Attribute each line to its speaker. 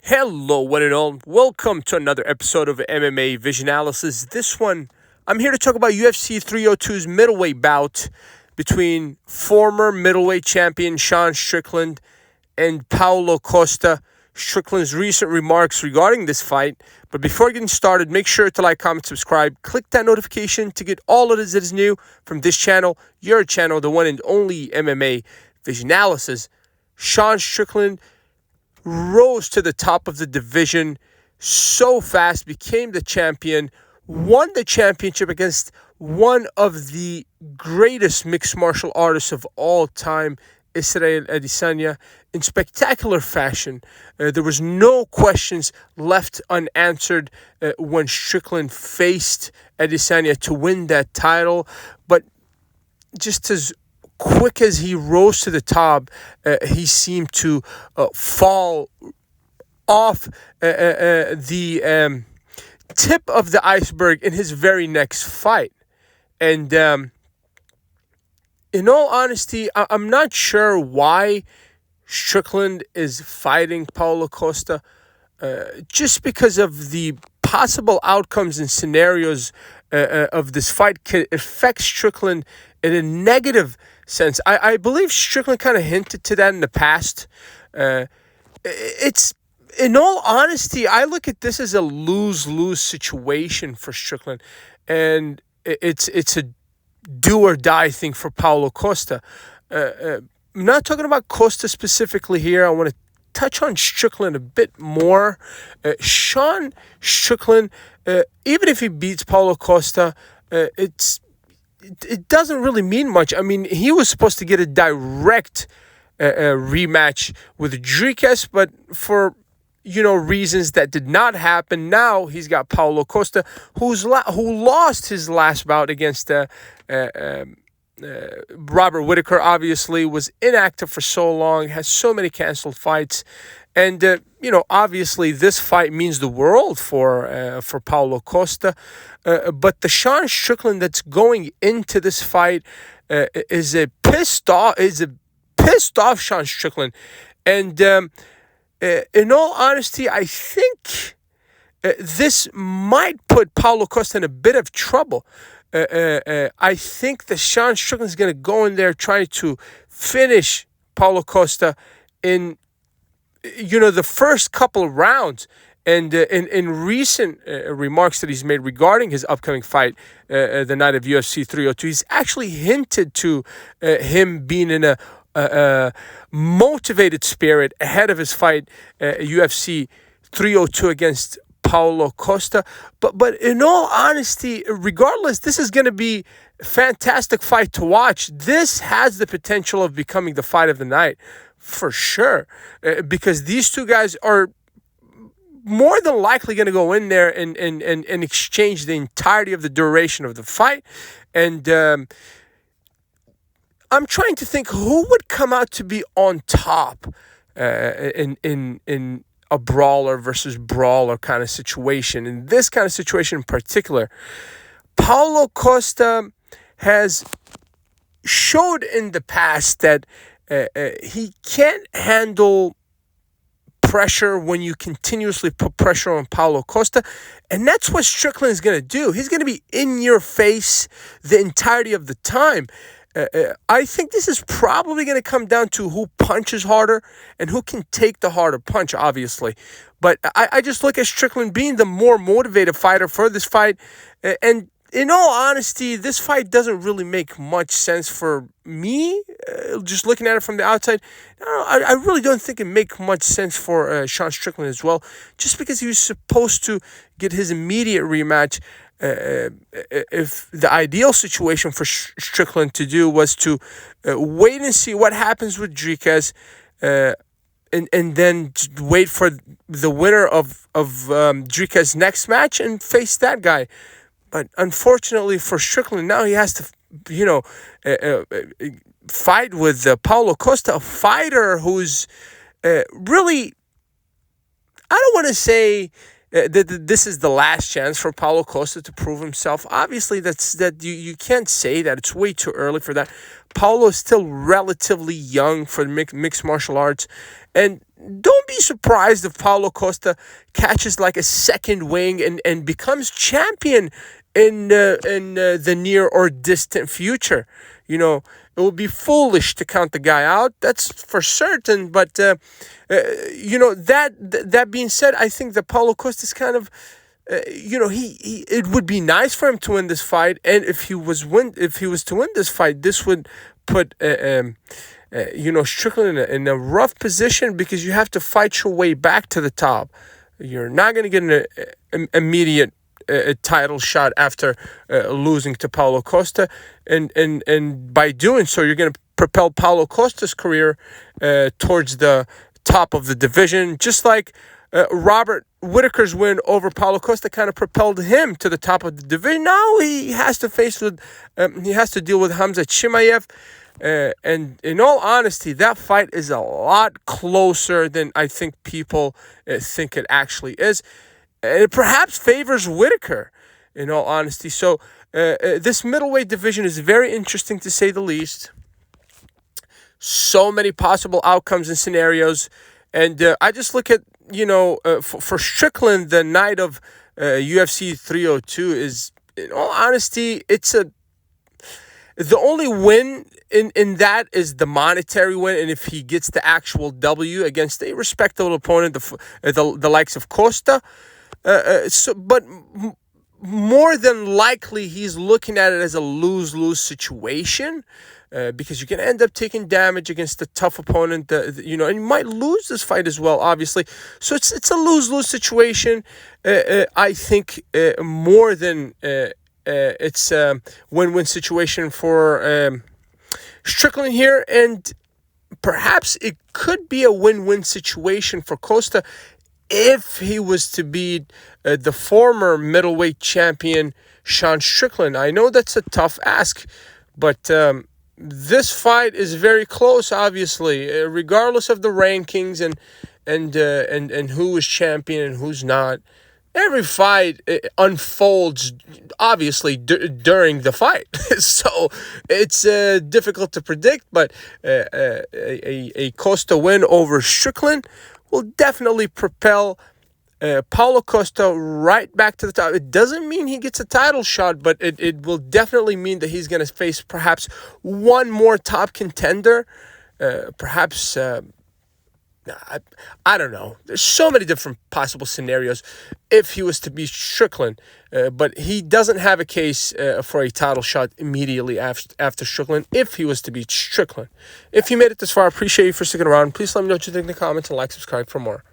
Speaker 1: Hello, one and all. Welcome to another episode of MMA Vision Analysis. This one, I'm here to talk about UFC 302's middleweight bout between former middleweight champion Sean Strickland and Paulo Costa. Strickland's recent remarks regarding this fight. But before getting started, make sure to like, comment, subscribe. Click that notification to get all of it that is new from this channel, your channel, the one and only MMA Vision Analysis. Sean Strickland rose to the top of the division so fast, became the champion, won the championship against one of the greatest mixed martial artists of all time, Israel Adesanya, in spectacular fashion. There was no questions left unanswered when Strickland faced Adesanya to win that title. But just as quick as he rose to the top, he seemed to fall off the tip of the iceberg in his very next fight. And in all honesty, I'm not sure why Strickland is fighting Paulo Costa, just because of the possible outcomes and scenarios of this fight could affect Strickland in a negative sense. I believe Strickland kind of hinted to that in the past. It's, in all honesty, I look at this as a lose-lose situation for Strickland, and it's a do-or-die thing for Paulo Costa. I'm not talking about Costa specifically here. I want to touch on Strickland a bit more. Sean Strickland, even if he beats Paulo Costa, it doesn't really mean much. I mean, he was supposed to get a direct rematch with Strickland, but for reasons that did not happen. Now he's got Paulo Costa, who lost his last bout against Robert Whittaker. Obviously, was inactive for so long, has so many canceled fights, and obviously this fight means the world for Paulo Costa. But the Sean Strickland that's going into this fight is a pissed off Sean Strickland, and in all honesty, I think this might put Paulo Costa in a bit of trouble. I think that Sean Strickland is going to go in there trying to finish Paulo Costa in the first couple of rounds. And in recent remarks that he's made regarding his upcoming fight, the night of UFC 302, he's actually hinted to him being in a motivated spirit ahead of his fight, UFC 302 against Paulo Costa. But in all honesty, regardless, this is going to be a fantastic fight to watch. This has the potential of becoming the fight of the night for sure, because these two guys are more than likely going to go in there and exchange the entirety of the duration of the fight. And I'm trying to think who would come out to be on top in a brawler versus brawler kind of situation. In this kind of situation in particular, Paulo Costa has showed in the past that he can't handle pressure when you continuously put pressure on Paulo Costa, and that's what Strickland is going to do. He's going to be in your face the entirety of the time. I think this is probably going to come down to who punches harder and who can take the harder punch, obviously. But I just look at Strickland being the more motivated fighter for this fight. And in all honesty, this fight doesn't really make much sense for me, just looking at it from the outside. I really don't think it makes much sense for Sean Strickland as well, just because he was supposed to get his immediate rematch. If the ideal situation for Strickland to do was to wait and see what happens with Strickland, and then wait for the winner of Strickland's next match and face that guy. But unfortunately for Strickland, now he has to, fight with Paulo Costa, a fighter who's really, I don't want to say this is the last chance for Paulo Costa to prove himself. Obviously, you can't say that. It's way too early for that. Paulo is still relatively young for the mixed martial arts, and don't be surprised if Paulo Costa catches like a second wing and becomes champion in the near or distant future. It would be foolish to count the guy out. That's for certain. But that being said, I think that Paulo Costa is kind of, he it would be nice for him to win this fight, and if he was to win this fight, this would put Strickland in a rough position, because you have to fight your way back to the top. You're not going to get an immediate a title shot after losing to Paulo Costa, and by doing so, you're going to propel Paulo Costa's career towards the top of the division, just like Robert Whittaker's win over Paulo Costa kind of propelled him to the top of the division. Now he has to deal with Hamza Chimaev. And in all honesty, that fight is a lot closer than I think people think it actually is. And it perhaps favors Whittaker, in all honesty. So this middleweight division is very interesting, to say the least. So many possible outcomes and scenarios. And I just look at, for Strickland, the night of UFC 302 is, in all honesty, the only win in that is the monetary win, and if he gets the actual W against a respectable opponent, the likes of Costa. But more than likely, he's looking at it as a lose-lose situation, because you can end up taking damage against a tough opponent, and you might lose this fight as well, obviously. So it's a lose-lose situation. I think more than it's a win-win situation for Strickland here, and perhaps it could be a win-win situation for Costa if he was to beat the former middleweight champion, Sean Strickland. I know that's a tough ask, but this fight is very close, obviously, regardless of the rankings and who is champion and who's not. Every fight unfolds, obviously, during the fight. So it's difficult to predict, but a Costa win over Strickland will definitely propel Paulo Costa right back to the top. It doesn't mean he gets a title shot, but it will definitely mean that he's going to face perhaps one more top contender. Perhaps, I don't know. There's so many different possible scenarios if he was to beat Strickland. But he doesn't have a case for a title shot immediately after Strickland if he was to beat Strickland. If you made it this far, I appreciate you for sticking around. Please let me know what you think in the comments, and like, subscribe for more.